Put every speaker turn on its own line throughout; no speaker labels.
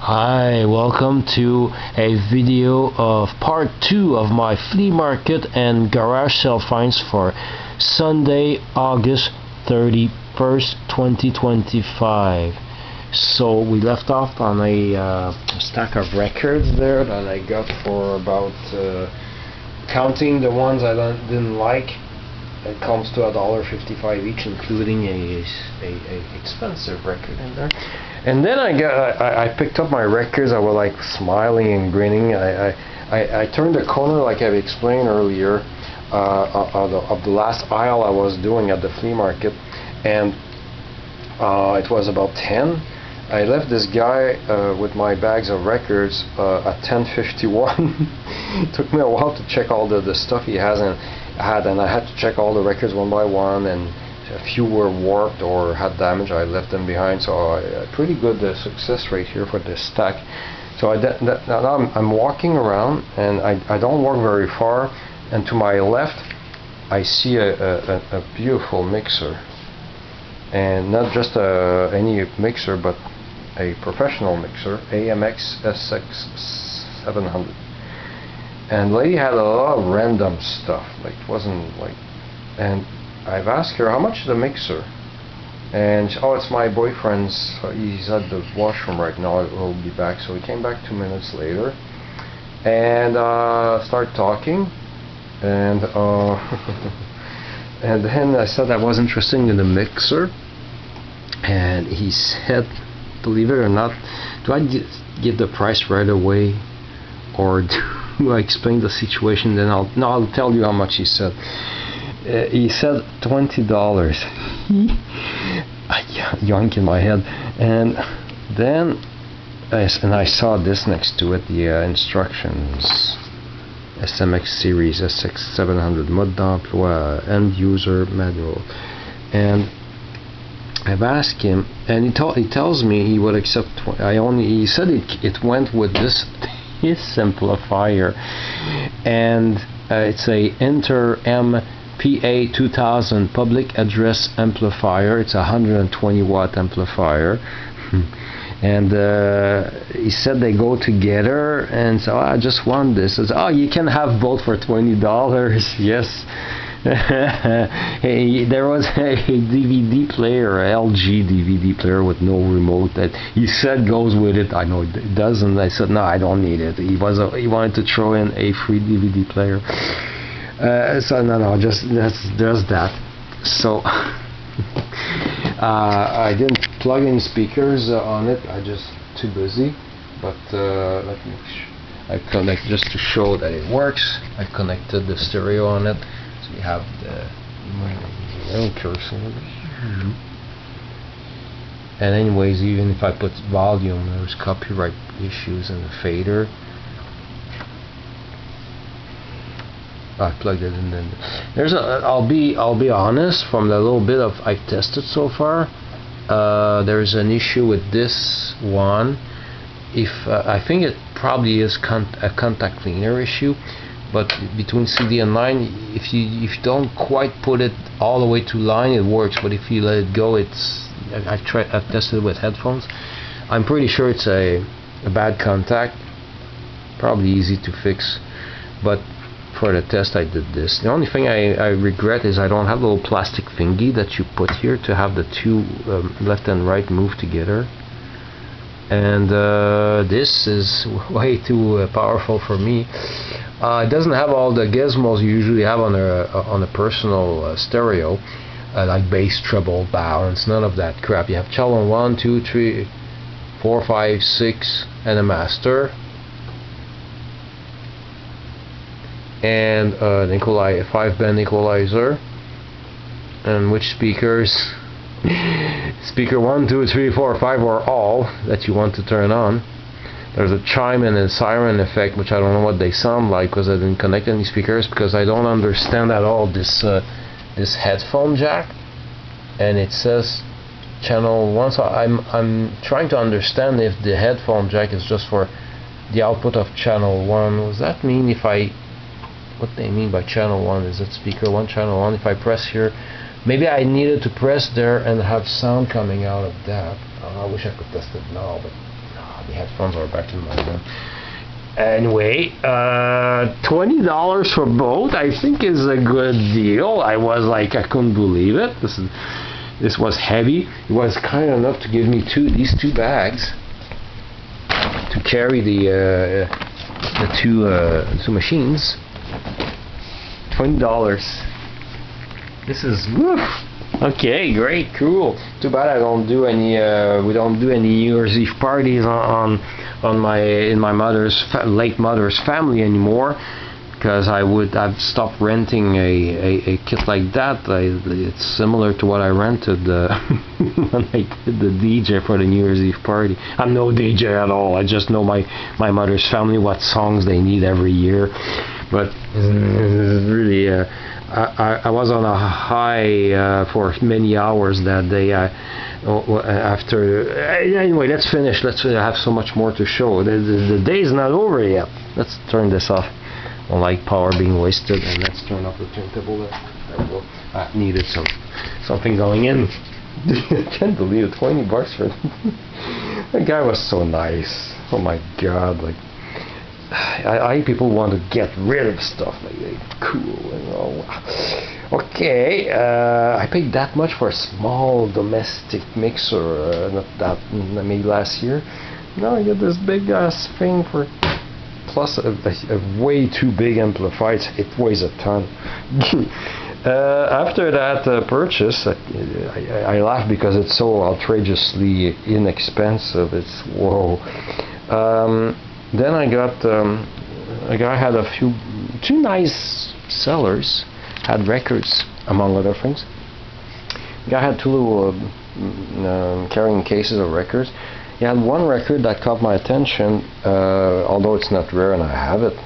Hi, welcome to a video of part 2 of my flea market and garage sale finds for Sunday, August 31st, 2025. So we left off on a stack of records there that I got for about, counting the ones I didn't like, it comes to $1.55 each, including a expensive record in there. And then I picked up my records. I was like smiling and grinning. I turned the corner like I've explained earlier of the last aisle I was doing at the flea market, and it was about 10. I left this guy with my bags of records at 10:51. It took me a while to check all the stuff he had, and I had to check all the records one by one, and a few were warped or had damage. I left them behind, so a pretty good success rate here for this stack. So now I'm walking around, and I don't walk very far, and to my left I see a beautiful mixer, and not just any mixer, but a professional mixer, AMX SX 700. And the lady had a lot of random stuff, like it wasn't like, and I've asked her how much is the mixer, and she, oh, it's my boyfriend's, he's at the washroom right now, he'll be back. So he came back 2 minutes later, and started talking, and and then I said I was interested in the mixer, and he said, believe it or not, do I give the price right away, or do I explain the situation? Then I'll tell you how much he said. He said $20. I yoink in my head, and then I saw this next to it, the instructions, SMX series SX 700 mode d'emploi end user manual, and I've asked him, and he tells me he would accept. He said it went with this amplifier, and it's a Inter MPA 2000 public address amplifier. It's a 120 watt amplifier, and he said they go together. And so I just want this. I said, oh, you can have both for $20. Yes. Hey, there was a DVD player, a LG DVD player with no remote that he said goes with it. I know it doesn't. I said no, I don't need it. He wanted to throw in a free DVD player. So no, just there's that. So I didn't plug any speakers on it. I just too busy. But let me. I connect just to show that it works. I connected the stereo on it. So you have the little cursor. And anyways, even if I put volume, there's copyright issues in the fader. I plugged it in. Then there's I'll be honest, from the little bit of I've tested so far, there's an issue with this one. If I think it probably is a contact cleaner issue, but between CD and line, if you don't quite put it all the way to line, it works. But if you let it go, I've tested it with headphones. I'm pretty sure it's a bad contact. Probably easy to fix, but for the test I did this. The only thing I regret is I don't have the little plastic thingy that you put here to have the two left and right move together. And this is way too powerful for me. It doesn't have all the gizmos you usually have on a personal stereo, like bass, treble, balance, none of that crap. You have channel 1, 2, 3, 4, 5, 6, and a master, and an 5-band equalizer, and which speakers. Speaker 1, 2, 3, 4, 5 are all that you want to turn on. There's a chime and a siren effect, which I don't know what they sound like because I didn't connect any speakers, because I don't understand at all this headphone jack. And it says channel 1, so I'm trying to understand if the headphone jack is just for the output of channel 1. What does that mean? What they mean by channel 1? Is it speaker 1, channel 1? If I press here, maybe I needed to press there and have sound coming out of that. I wish I could test it now, but the headphones are back in my room. Anyway, $20 for both, I think, is a good deal. I was like, I couldn't believe it. This was heavy. It was kind enough to give me these two bags to carry the two machines. $20. This is woof. Okay, great, cool. Too bad I don't do any. We don't do any New Year's Eve parties in my late mother's family anymore, because I've stopped renting a kit like that. It's similar to what I rented when I did the DJ for the New Year's Eve party. I'm no DJ at all. I just know my mother's family, what songs they need every year. But really, I was on a high for many hours that day. Anyway, let's finish. I have so much more to show. The day's not over yet. Let's turn this off. I don't like power being wasted. And let's turn off the turntable. There we go. I needed something going in. I can't believe it. $20 for it. That guy was so nice. Oh my God! Like, I people want to get rid of stuff like that. Cool and all. Okay, I paid that much for a small domestic mixer. Not that, maybe last year. Now I get this big ass thing for plus a way too big amplifier. It weighs a ton. After that purchase, I laugh because it's so outrageously inexpensive. It's whoa. Then I got a guy had two nice sellers, had records among other things. The guy had two little carrying cases of records. He had one record that caught my attention, although it's not rare and I have it.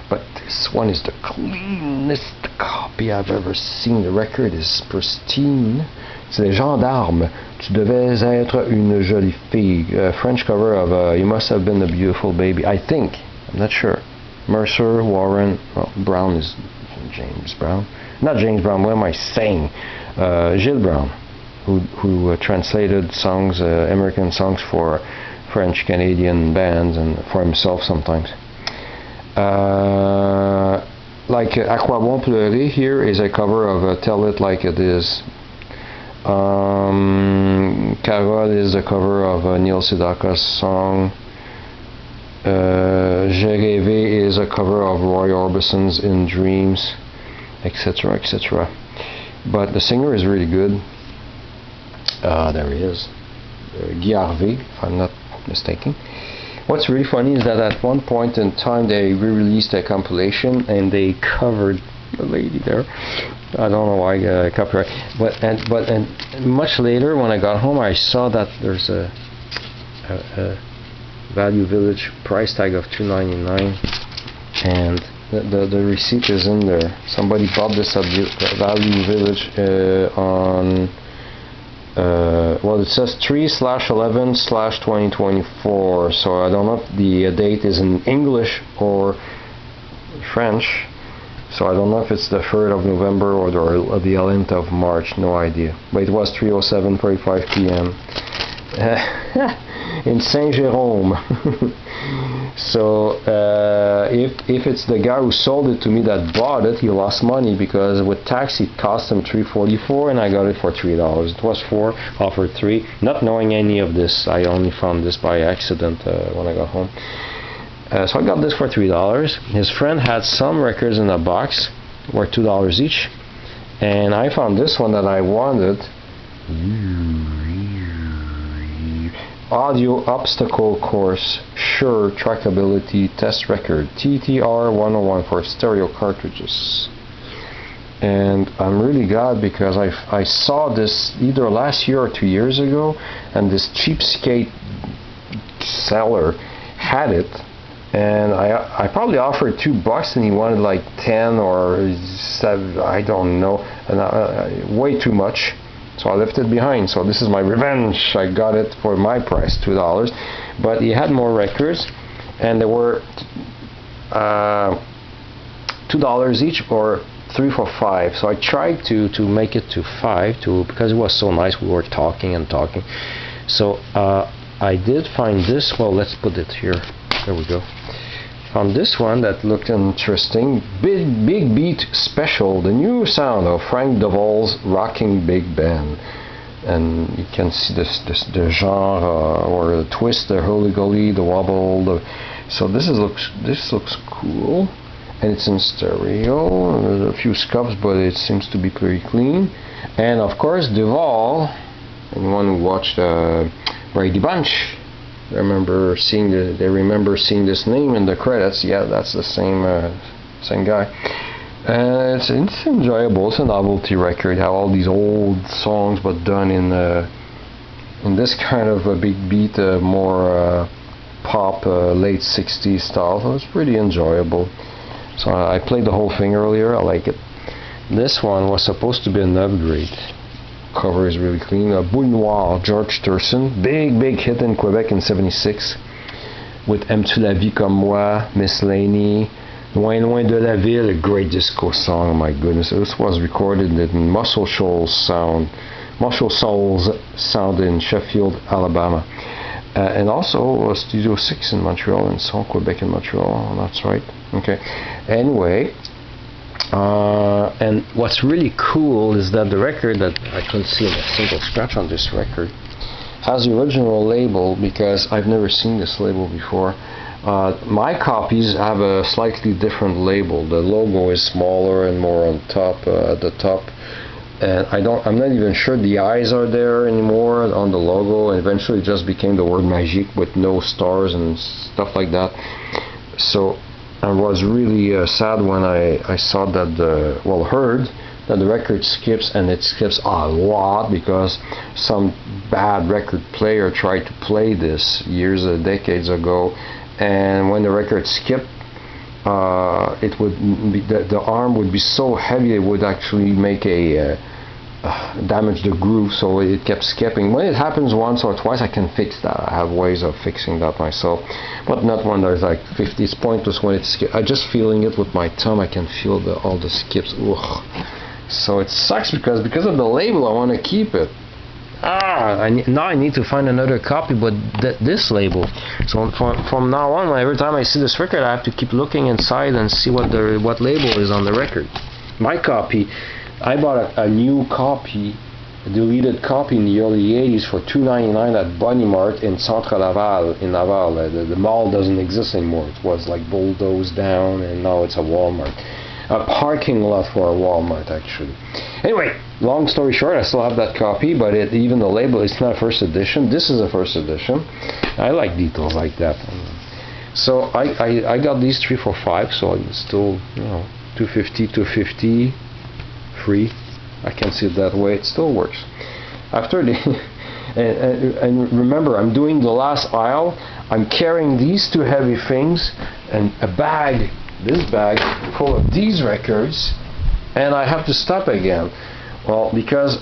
But this one is the cleanest copy I've ever seen. The record is pristine. C'est les Gendarmes. Tu devais être une jolie fille. French cover of You Must Have Been a Beautiful Baby. I think. I'm not sure. Mercer, Warren, well, Brown is James Brown. Not James Brown, what am I saying? Gilles Brown, who translated songs, American songs for French Canadian bands and for himself sometimes. Like À quoi bon pleurer here is a cover of Tell It Like It Is. Carole is a cover of Neil Sedaka's song. J'ai rêvé is a cover of Roy Orbison's In Dreams, etc., etc. But the singer is really good. There he is, Guy Harvey, if I'm not mistaken. What's really funny is that at one point in time they re-released a compilation and they covered the lady there. I don't know why copyright, but much later when I got home I saw that there's a Value Village price tag of $2.99, and the receipt is in there. Somebody bought this at Value Village on well, it says 3/11/2024, so I don't know if the date is in English or French, so I don't know if it's the 3rd of November or the 11th of March, no idea. But it was 3:07:45 p.m. in Saint-Jérôme. So if it's the guy who sold it to me that bought it, he lost money, because with tax it cost him $3.44 and I got it for $3. It was $4, offered $3. Not knowing any of this, I only found this by accident when I got home. So I got this for $3. His friend had some records in a box worth $2 each, and I found this one that I wanted. Audio Obstacle Course Shure Trackability Test Record TTR 101 for stereo cartridges. And I'm really glad, because I saw this either last year or 2 years ago, and this cheapskate seller had it, and I probably offered $2 and he wanted like 10 or 7, I don't know, and way too much. So I left it behind. So this is my revenge. I got it for my price, $2. But he had more records, and they were $2 each, or 3 for $5. So I tried to make it to $5, because it was so nice. We were talking and talking. So I did find this. Well, let's put it here. There we go. Found this one that looked interesting. Big Beat Special, the new sound of Frank DeVol's rocking big band. And you can see the genre or the twist, the hurly-gurly, the wobble. So this looks cool, and it's in stereo. There's a few scuffs, but it seems to be pretty clean. And of course, DeVol. Anyone who watched Brady Bunch, they remember seeing this name in the credits. Yeah, that's the same guy. It's enjoyable. It's a novelty record. Have all these old songs, but done in this kind of a big beat, more pop, late '60s style. So it's pretty enjoyable. So I played the whole thing earlier. I like it. This one was supposed to be an upgrade. Cover is really clean. Boule Noire, George Thurston, big hit in Quebec in '76 with Aimes-tu la vie comme moi, Miss Laney, Loin Loin de la Ville, a great disco song. Oh my goodness, this was recorded in Muscle Shoals Sound in Sheffield, Alabama, and also Studio 6 in Montreal and Son Quebec in Montreal. That's right. Okay. Anyway. And what's really cool is that the record, that I couldn't see a single scratch on this record, has the original label, because I've never seen this label before. My copies have a slightly different label. The logo is smaller and more on top, at the top. And I'm not even sure the eyes are there anymore on the logo. And eventually it just became the word Magique with no stars and stuff like that. So I was really sad when I saw that heard that the record skips, and it skips a lot because some bad record player tried to play this decades ago, and when the record skipped, it would be the arm would be so heavy it would actually make damage the groove, so it kept skipping. When it happens once or twice, I can fix that. I have ways of fixing that myself, but not when there's like 50. It's pointless when it skips. I just feeling it with my thumb. I can feel all the skips. Ugh. So it sucks because of the label. I want to keep it. Now I need to find another copy, but this label. So from now on, every time I see this record, I have to keep looking inside and see what label is on the record. My copy, I bought a new copy, a deleted copy in the early 80s for $2.99 at Bonnie Mart in Centre Laval, in Laval. The mall doesn't exist anymore. It was like bulldozed down, and now it's a Walmart. A parking lot for a Walmart, actually. Anyway, long story short, I still have that copy, but even the label, it's not a first edition. This is a first edition. I like details like that. So I got these 3 for $5, so it's still, $2.50 free. I can see it that way. It still works. After and remember, I'm doing the last aisle. I'm carrying these 2 heavy things and this bag full of these records, and I have to stop again. Well, because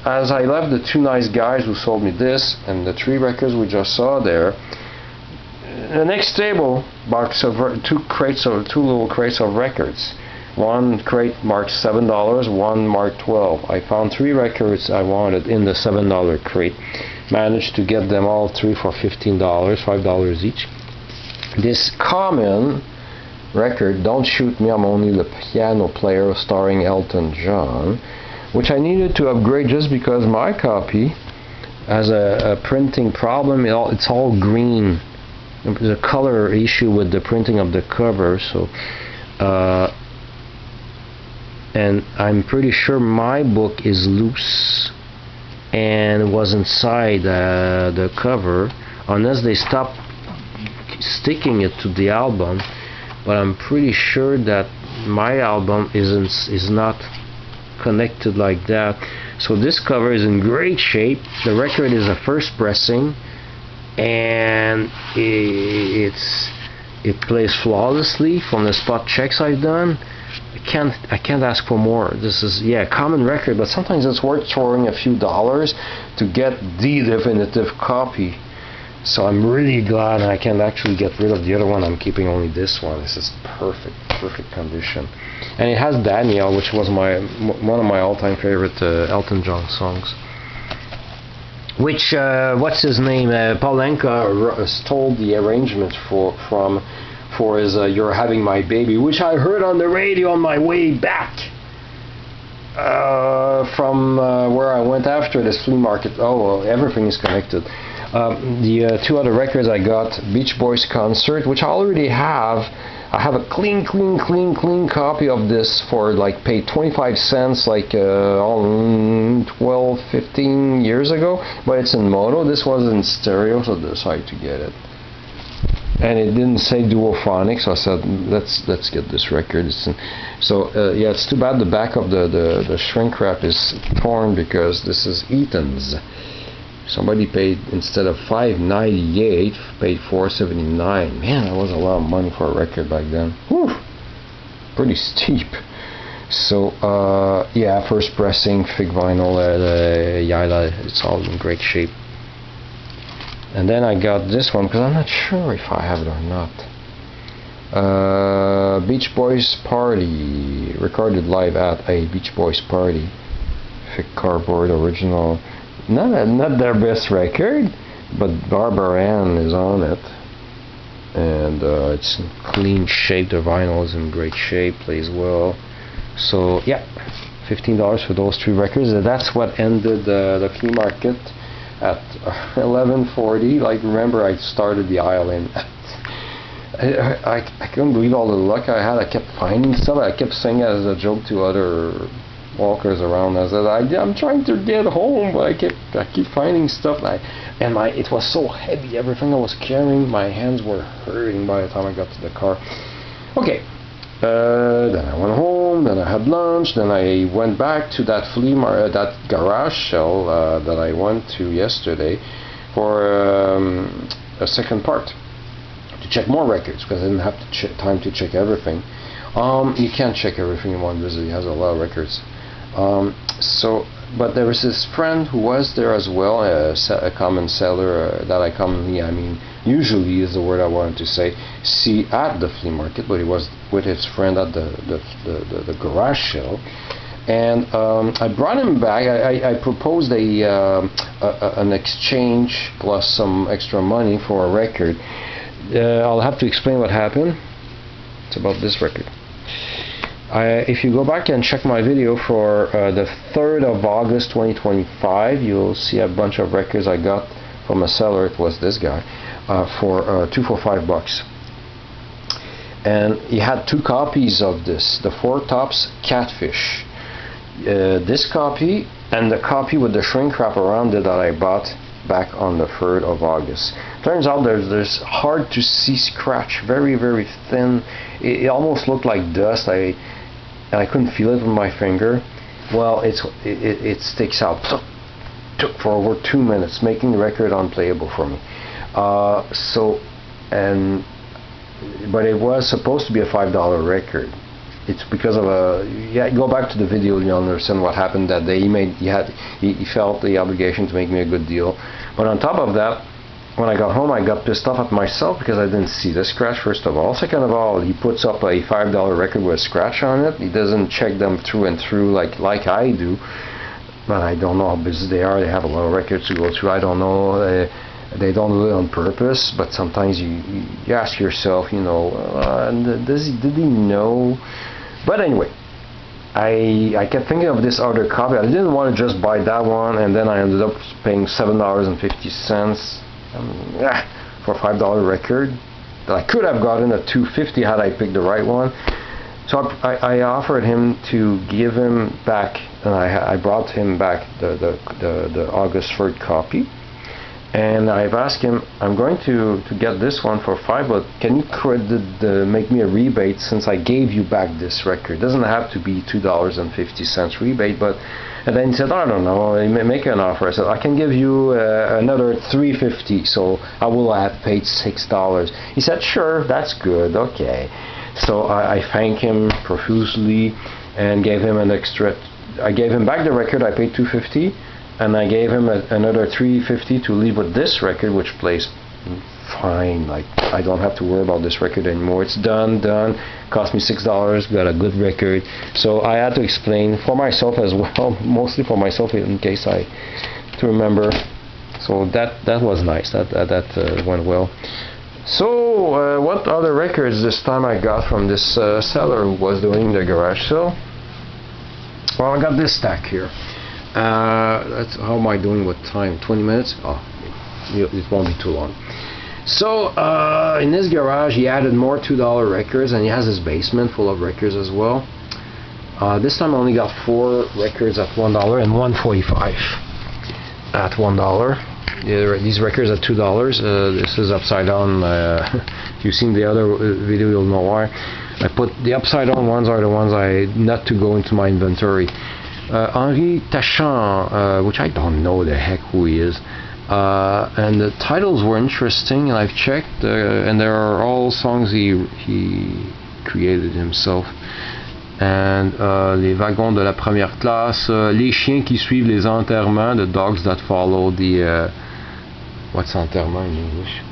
as I left the 2 nice guys who sold me this and the 3 records we just saw there, the next table marks 2 little crates of records. One crate marked $7, one marked $12. I found 3 records I wanted in the $7 crate. Managed to get them all 3 for $15, $5 each. This common record, Don't Shoot Me, I'm Only the Piano Player, starring Elton John, which I needed to upgrade just because my copy has a printing problem. It's all green. There's a color issue with the printing of the cover, so and I'm pretty sure my book is loose and was inside the cover, unless they stop sticking it to the album. But I'm pretty sure that my album is not connected like that. So this cover is in great shape. The record is a first pressing, and it plays flawlessly from the spot checks I've done. I can't ask for more. This is a common record, but sometimes it's worth throwing a few dollars to get the definitive copy. So I'm really glad I can actually get rid of the other one. I'm keeping only this one. This is perfect condition, and it has Daniel, which was one of my all-time favorite Elton John songs. which what's his name? Paulenka stole the arrangement for his "You're Having My Baby," which I heard on the radio on my way back from where I went after this flea market. Oh, well, everything is connected. The two other records I got: Beach Boys Concert, which I already have. I have a clean copy of this for like paid 25 cents like 12, 15 years ago, but it's in mono. This was in stereo, so I decided to get it. And it didn't say duophonic, so I said let's get this record. Yeah, it's too bad the back of the shrink wrap is torn because this is Eaton's. Somebody paid, instead of $5.98, paid $4.79. Man, that was a lot of money for a record back then. Whew, pretty steep. So yeah, first pressing, fig vinyl, it's all in great shape. And then I got this one because I'm not sure if I have it or not. Beach Boys Party, recorded live at a Beach Boys party. Thick cardboard, original. Not their best record, but Barbara Ann is on it. And it's in clean shape. The vinyl is in great shape, plays well. So yeah, $15 for those three records. That's what ended the flea market at 11:40. Like, remember, I started the aisle in. I couldn't believe all the luck I had. I kept finding stuff. I kept saying it as a joke to other walkers around. I said, I'm trying to get home, but I keep finding stuff. It was so heavy. Everything I was carrying, my hands were hurting by the time I got to the car. Okay. Then I went home, then I had lunch, then I went back to that that garage sale that I went to yesterday for a second part, to check more records, because I didn't have time to check everything. You can't check everything in one visit. He has a lot of records. But there was this friend who was there as well, a common seller that I usually is the word I wanted to say, see at the flea market, but he was with his friend at the garage sale. And I brought him back. I proposed an exchange plus some extra money for a record. I'll have to explain what happened. It's about this record. If you go back and check my video for the 3rd of August 2025, you'll see a bunch of records I got from a seller. It was this guy for $2 for $5. And he had two copies of this, the Four Tops Catfish. This copy and the copy with the shrink wrap around it that I bought back on the 3rd of August. Turns out there's hard to see scratch, very thin. It almost looked like dust. I couldn't feel it with my finger. Well, it sticks out. Took for over 2 minutes, making the record unplayable for me. But it was supposed to be a $5 record. It's because of go back to the video, you'll understand what happened that day. He felt the obligation to make me a good deal. But on top of that, when I got home, I got pissed off at myself because I didn't see the scratch, first of all. Second of all, he puts up a $5 record with a scratch on it. He doesn't check them through and through like I do. But I don't know how busy they are. They have a lot of records to go through. I don't know. They don't do it on purpose, but sometimes you ask yourself, did he know? But anyway, I kept thinking of this other copy. I didn't want to just buy that one, and then I ended up paying $7.50 for a $5 record that I could have gotten at $2.50 had I picked the right one. So I offered him to give him back, and I brought him back the August 3rd copy. And I've asked him, I'm going to get this one for $5, but can you make me a rebate since I gave you back this record? It doesn't have to be $2.50 rebate, and then he said, I don't know, make an offer. I said, I can give you another $3.50, so I will have paid $6. He said, sure, that's good, okay. So I thanked him profusely and gave him I gave him back the record. I paid $2.50. And I gave him another $3.50 to leave with this record, which plays fine. Like, I don't have to worry about this record anymore. It's done. Cost me $6. Got a good record. So I had to explain for myself as well, mostly for myself, in case to remember So that was nice. That went well. So what other records this time I got from this seller who was doing the garage sale? Well, I got this stack here. That's how am I doing with time? 20 minutes? Oh, it won't be too long. So in this garage he added more $2 records, and he has his basement full of records as well. This time I only got 4 records at $1 and $1.45 at $1. These records at $2. This is upside down. If you've seen the other video, you'll know why. I put the upside down ones are the ones not to go into my inventory. Henri Tachant, which I don't know the heck who he is. And the titles were interesting, and I've checked, and there are all songs he created himself. And les wagons de la première classe, les chiens qui suivent les enterrements, the dogs that follow the what's enterrement in English?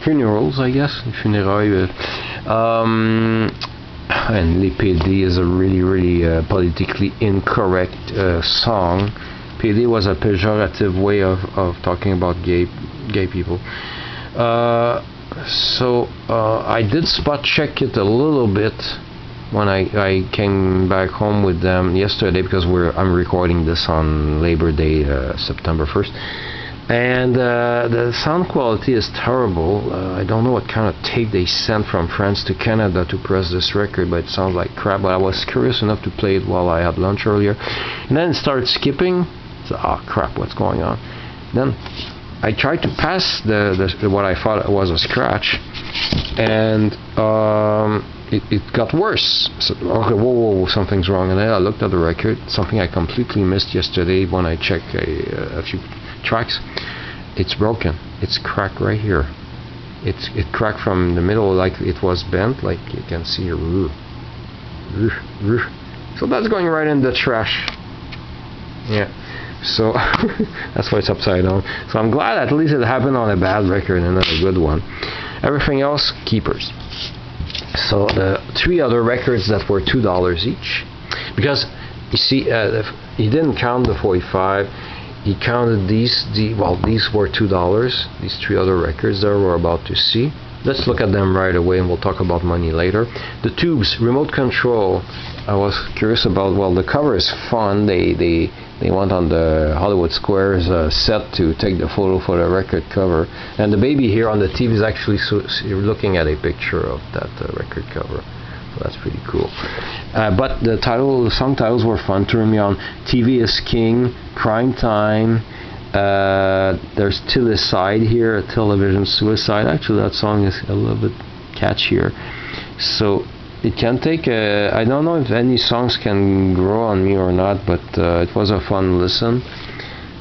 Funerals, I guess. Funérailles. And les PD is a really politically incorrect song. PD was a pejorative way of talking about gay people. So I did spot check it a little bit when I came back home with them yesterday, because I'm recording this on Labor Day, September 1st. And the sound quality is terrible. I don't know what kind of tape they sent from France to Canada to press this record, but it sounds like crap. But I was curious enough to play it while I had lunch earlier, and then it started skipping. So, crap, what's going on? Then I tried to pass the what I thought was a scratch, and it got worse. So, okay, whoa, something's wrong. And then I looked at the record, something I completely missed yesterday when I checked a few tracks. It's broken. It's cracked right here. It cracked from the middle, like it was bent, like you can see here. So that's going right in the trash. Yeah. So that's why it's upside down. So I'm glad at least it happened on a bad record and not a good one. Everything else, keepers. So the 3 other records that were $2 each, because you see, he didn't count the 45. He counted these. These were $2. These 3 other records there we're about to see. Let's look at them right away, and we'll talk about money later. The tubes, remote control. I was curious about. Well, the cover is fun. They went on the Hollywood Squares set to take the photo for the record cover, and the baby here on the TV is actually looking at a picture of that record cover. So that's pretty cool. But the song titles were fun. Turn Me On, TV is King, Crime Time. There's Till His Side here, a television suicide. Actually, that song is a little bit catchier. So it can take. I don't know if any songs can grow on me or not, but it was a fun listen.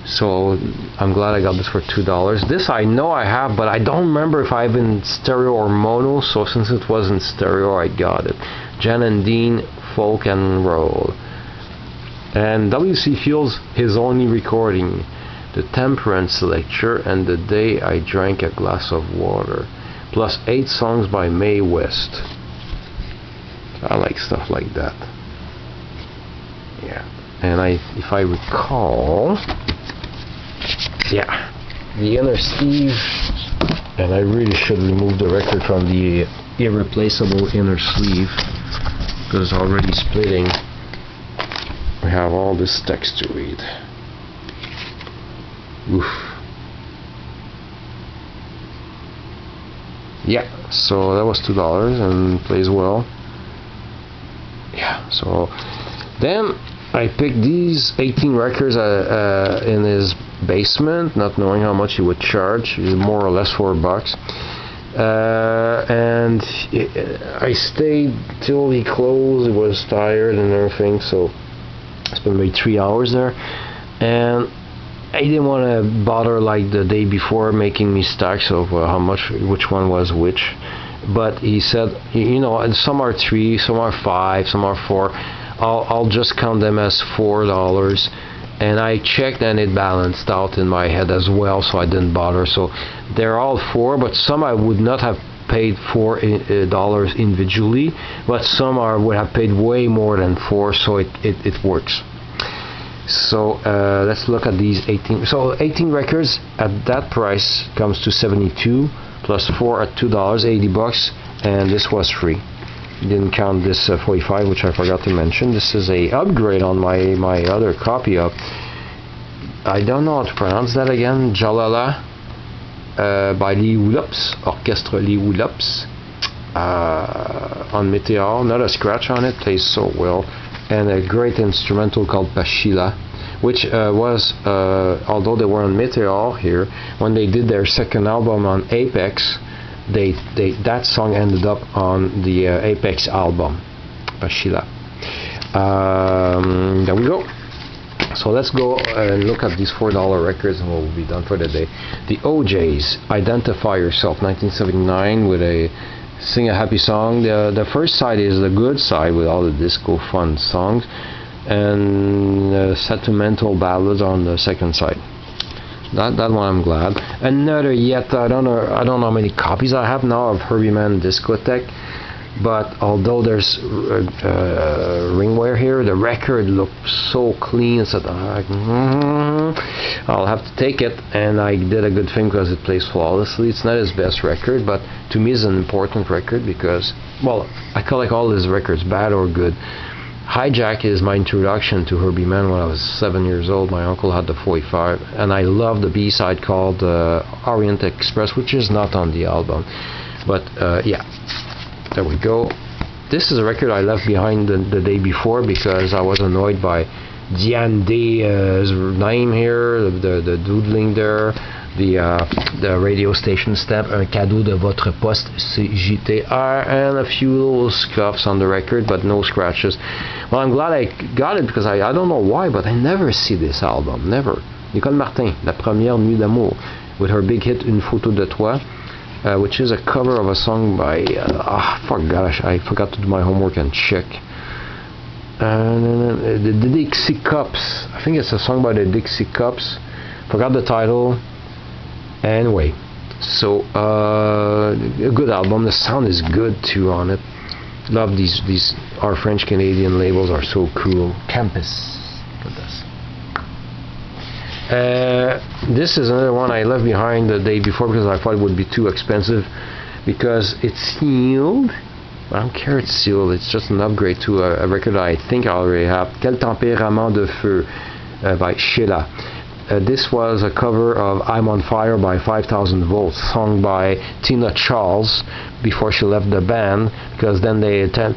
So I'm glad I got this for $2. This I know I have, but I don't remember if I have in stereo or mono. So since it was in stereo, I got it. Jan and Dean, Folk and Roll. And W.C. Fields, his only recording, The Temperance Lecture and The Day I Drank a Glass of Water, plus 8 songs by Mae West. I like stuff like that. Yeah. And if I recall, yeah, the inner sleeve, and I really should remove the record from the irreplaceable inner sleeve because it's already splitting. We have all this text to read. Oof. Yeah, so that was $2 and plays well. Yeah, so then I picked these 18 records in his basement, not knowing how much he would charge. It was more or less $4. And I stayed till he closed. He was tired and everything, so I spent maybe 3 hours there. And I didn't want to bother like the day before making me stacks of how much, which one was which. But he said, you know, some are 3, some are 5, some are 4. I'll just count them as $4. And I checked and it balanced out in my head as well, so I didn't bother. So they're all 4, but some I would not have paid $4 individually, but some would have paid way more than 4, so it works. So let's look at these 18. So 18 records at that price comes to 72 plus 4 at $2, 80 bucks, and this was free. Didn't count this 45, which I forgot to mention. This is a upgrade on my other copy of, I don't know how to pronounce that again, Jalala by les Hou-Lops, Orchestre les Hou-Lops, on Meteor. Not a scratch on it, plays so well, and a great instrumental called Pashila, which was, although they were on Meteor here, when they did their second album on Apex, that song ended up on the Apex album, Pashila. There we go. So let's go and look at these $4 records and we'll be done for the day. The OJ's, Identify Yourself, 1979, with a Sing a Happy Song. The first side is the good side with all the disco fun songs, and sentimental ballads on the second side. That one I'm glad. Another yet, I don't know how many copies I have now of Herbie Man Discotheque, but although there's ringware here, the record looks so clean. So I'll have to take it, and I did a good thing because it plays flawlessly. It's not his best record, but to me it's an important record because, well, I collect all his records, bad or good. Hijack is my introduction to Herbie Man when I was 7 years old. My uncle had the 45, and I love the B-side called Orient Express, which is not on the album. But yeah, there we go. This is a record I left behind the day before because I was annoyed by Diane D's name here, the doodling there, the radio station stamp, un cadeau de votre poste CJTR, and a few little scuffs on the record, but no scratches. Well, I'm glad I got it because I don't know why, but I never see this album, never. Nicole Martin, La Première Nuit d'Amour, with her big hit Une Photo de Toi, which is a cover of a song by, I forgot to do my homework and check. The Dixie Cups, I think it's a song by the Dixie Cups, forgot the title. Anyway, so a good album. The sound is good too on it. Love these our French Canadian labels are so cool. Campus, look at this. This is another one I left behind the day before because I thought it would be too expensive because it's sealed. I don't care it's sealed. It's just an upgrade to a record I think I already have. Quel tempérament de feu by Sheila. This was a cover of I'm on Fire by 5000 Volts, sung by Tina Charles before she left the band, because then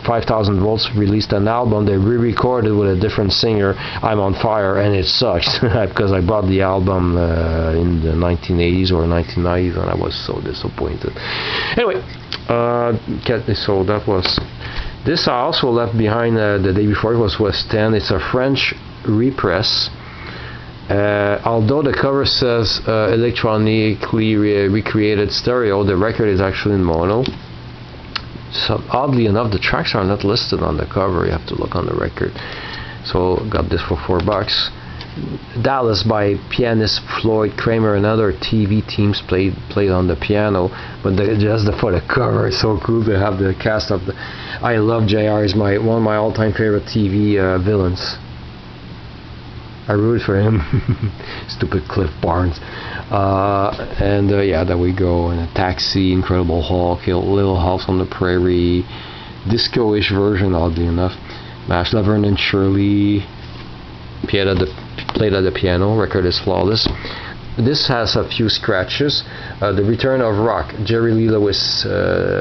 5000 Volts released an album. They re-recorded with a different singer, I'm on Fire, and it sucks because I bought the album in the 1980s or 1990s and I was so disappointed. Anyway, so that was this. I also left behind the day before. It was West 10. It's a French repress. Although the cover says electronically recreated stereo, the record is actually in mono. So oddly enough, the tracks are not listed on the cover. You have to look on the record. So got this for $4. Dallas by pianist Floyd Kramer and other TV teams played on the piano, but just for the cover, it's so cool to have the cast of the. I love JR. Is one of my all-time favorite TV villains. I root for him. Stupid Cliff Barnes. Yeah, there we go. And a Taxi, Incredible Hulk, Little House on the Prairie, disco-ish version, oddly enough. Mash Laverne and Shirley, played at the piano. Record is flawless. This has a few scratches. The Return of Rock, Jerry Lee Lewis,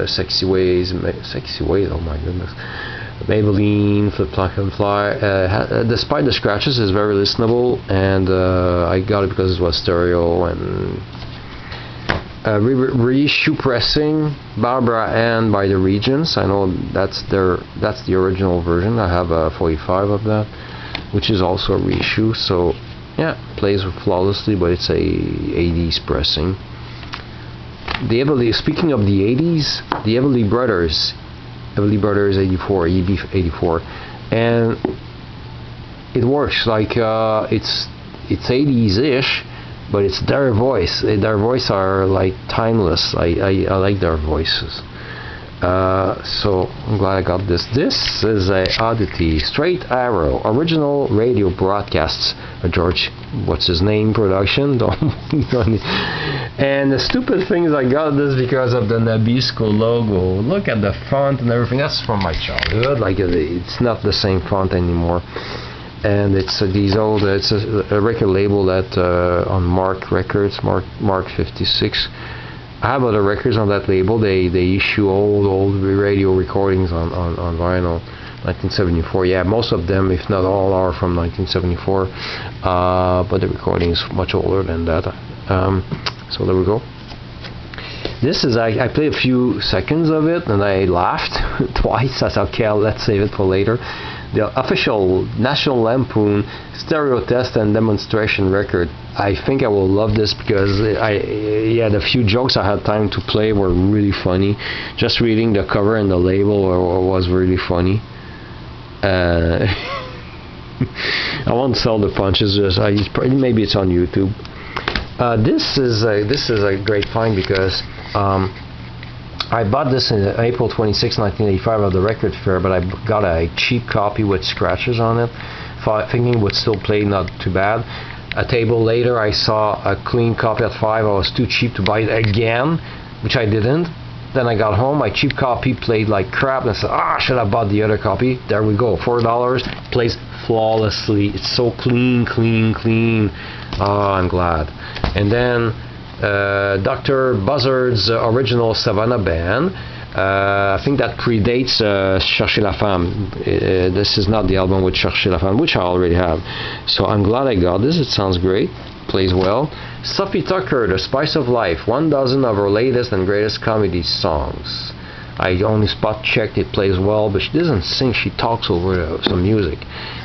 Sexy Ways, oh my goodness. Maybelline, Flip Plug and Fly. Despite the scratches, is very listenable, and I got it because it was stereo. And reissue pressing, Barbara Ann by the Regents. I know that's the original version. I have a 45 of that, which is also a reissue. So yeah, plays flawlessly, but it's a 80s pressing. Speaking of the 80s, the Everly Brothers 84, EB 84, and it works like it's 80s-ish, but it's their voice. Their voice are like timeless. I like their voices. So I'm glad I got this. This is a Oddity Straight Arrow original radio broadcasts. George, what's his name? Production. And the stupid thing is, I got this because of the Nabisco logo. Look at the font and everything. That's from my childhood. Like it's not the same font anymore. And it's these old. It's a record label that on Mark Records, Mark 56. I have other records on that label. They issue old radio recordings on vinyl. 1974. Yeah, most of them, if not all, are from 1974. But the recording is much older than that. So there we go. This is I played a few seconds of it and I laughed twice. I said, okay, let's save it for later. The official National Lampoon stereo test and demonstration record. I think I will love this because the few jokes I had time to play were really funny. Just reading the cover and the label was really funny. I won't sell the punches. Maybe it's on YouTube. This is a great find because I bought this in April 26, 1985 at the record fair, but I got a cheap copy with scratches on it, thinking it would still play not too bad. A table later, I saw a clean copy at 5. I was too cheap to buy it again, which I didn't. Then I got home, my cheap copy played like crap, and I said, I should have bought the other copy. There we go, $4, plays flawlessly. It's so clean. I'm glad. And then Dr. Buzzard's original Savannah Band. I think that predates Chercher la Femme. This is not the album with Chercher la Femme, which I already have. So I'm glad I got this. It sounds great. Plays well. Sophie Tucker, The Spice of Life. 12 of her latest and greatest comedy songs. I only spot checked. It plays well, but she doesn't sing. She talks over some music.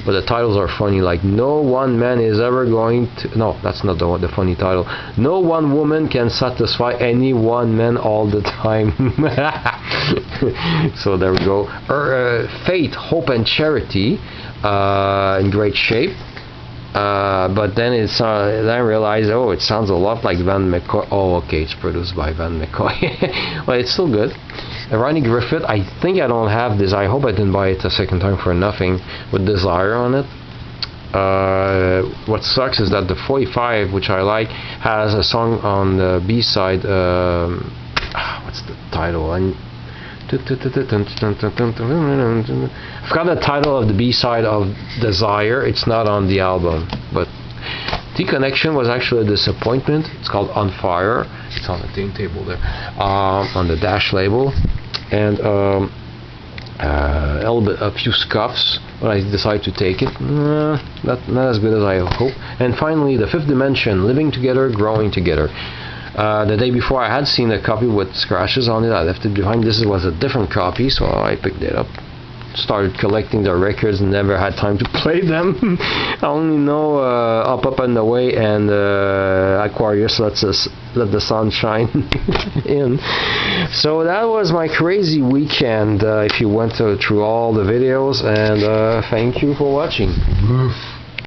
But the titles are funny, like No One Man Is Ever Going to... No, that's not the funny title. No One Woman Can Satisfy Any One Man All the Time. So there we go. Faith, Hope and Charity, in great shape. But then then I realized, it sounds a lot like Van McCoy. Oh, okay, it's produced by Van McCoy. But it's still good. Ronnie Griffith, I think I don't have this. I hope I didn't buy it a second time for nothing, with Desire on it. What sucks is that the 45, which I like, has a song on the B-side. What's the title? I forgot the title of the B-side of Desire. It's not on the album, but T-Connection was actually a disappointment. It's called On Fire. It's on the turntable there, on the Dash label, and a few scuffs, but I decided to take it. Not as good as I hope. And finally, The Fifth Dimension, Living Together, Growing Together. The day before, I had seen a copy with scratches on it. I left it behind. This was a different copy, so I picked it up. Started collecting the records and never had time to play them. I only know Up, Up and Away and Aquarius, Let the Sun Shine in. So that was my crazy weekend, if you went through all the videos, and thank you for watching.